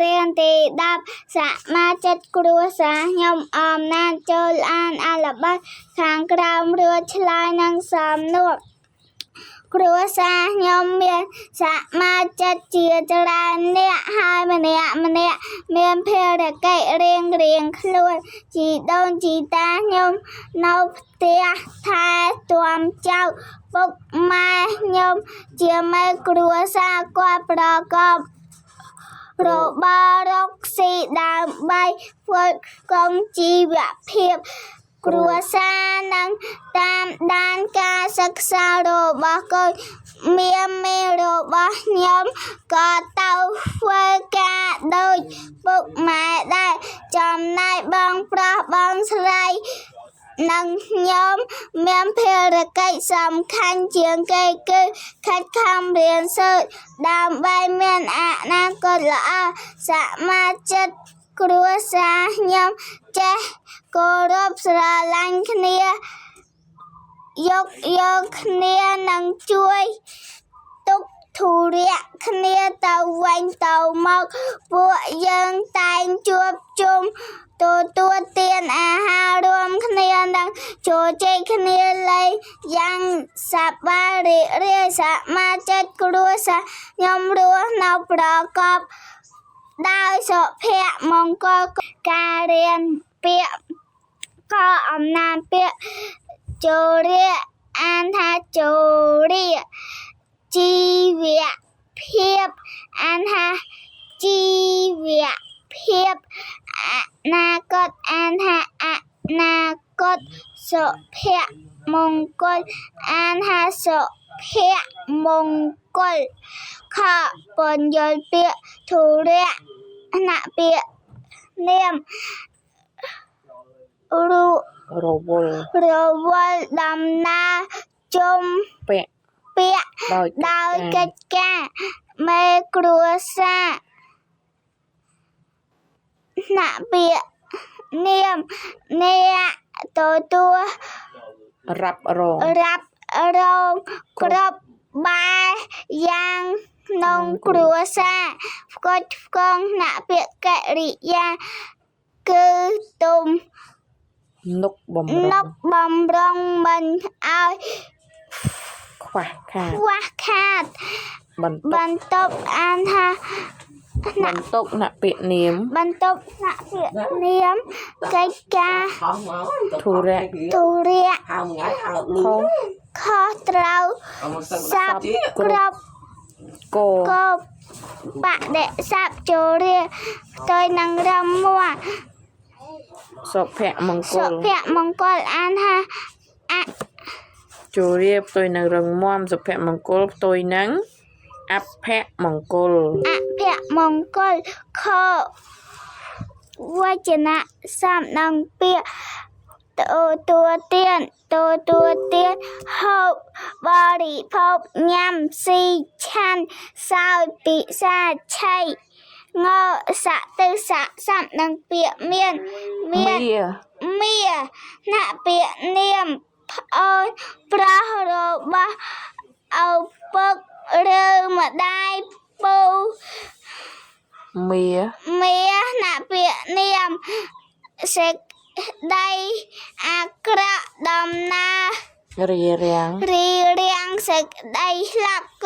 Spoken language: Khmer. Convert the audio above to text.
រៀងទី10សមាជិកគ្រួសារខ្ញុំអំណាចចូលអានអត្ថបទខាងក្រោមរួចឆ្លើយនឹងសំណួរគ្រួសារខ្ញុំមានសមាជិកជាច្រើននាក់ហើយម្នាក់មានភារកិច្ចរៀងខ្លួនជីដូនជីតាខ្ញុំនៅផ្ទះថែទាំចៅពុកម៉ែខ្ញុំជាមេគ្រួសារគាត់ប្រកបរបររកស៊ីដើម្បីធ្វើកុំជីវភាពគ្រួសារនឹងតាមដានការសិក្សារបស់កូនមេរបស់ខ្ញុំក៏ទៅធ្វើការដូចពុកម៉ែដែរចំណែកបងប្រុសបងស្រីនិងខ្ញុំមានភារកិច្ចសំខាន់ជាងគេគឺខិតខំរៀនសូត្រដើម្បីមានអនាគតល្អសមាជិកគ្រួសារខ្ញុំចេះគោរពស្រឡាញ់គ្នាយកគ្នានិងជួយទុកធុរៈគ្នាទៅវិញទៅមកពួកយើងតែងជួបជុំទទួលទានអាហាររួមគ្នានិងជជែកគ្នាលេងយ៉ាងសប្បាយរីករាយសមាជិកគ្រួសារខ្ញុំរស់នៅប្រកបដោយសុភមង្គលការរៀនពាក្យខអំណាចពាក្យជរាអានថាជរាជីវភាពអានថាជីវភាពអនាគតអានថាអនាគតសុភមង្គលអានថាសុភមង្គលខពន្យល់ពាក្យធុរៈពាក្យនាមរវល់ដំណើរជុំពាក្យដោយកិច្ចការមេគ្រួសារពាក្យនាមអ្នកទទួលរ៉ាប់រងគ្រប់បែបយ៉ាងក្នុងគ្រួសារផ្គត់ផ្គង់ពាក្យកិរិយាគឺទុំនុកបំរុងមិនឲ្យខ្វះខាតបន្ទប់អានថាបន្ទប់ពាក្យនាមកិច្ចការធុរៈខុសត្រូវស័ព្ទគ្រប់កោបដិស័ព្ទជរាផ្ទុយនឹងរមួសុភមង្គលអានថាជរាផ្ទុយនឹងរឹងមាំសុភមង្គលផ្ទុយនឹងអភមង្គលខវចនៈសំនឹងពាក្យទទួលទានហូបបរិភោគញ៉ាំស៊ីឆាន់សោយពិសាឆៃងសៈទិសៈសំនឹងពាក្យមានមាពាក្យនាមប្អូនប្រុសរបស់ឪពុកឬម្ដាយពូមាពាក្យនាមសេចក្ដីអាក្រក់ដំណើររារាំងសេចក្ដីស្លាប់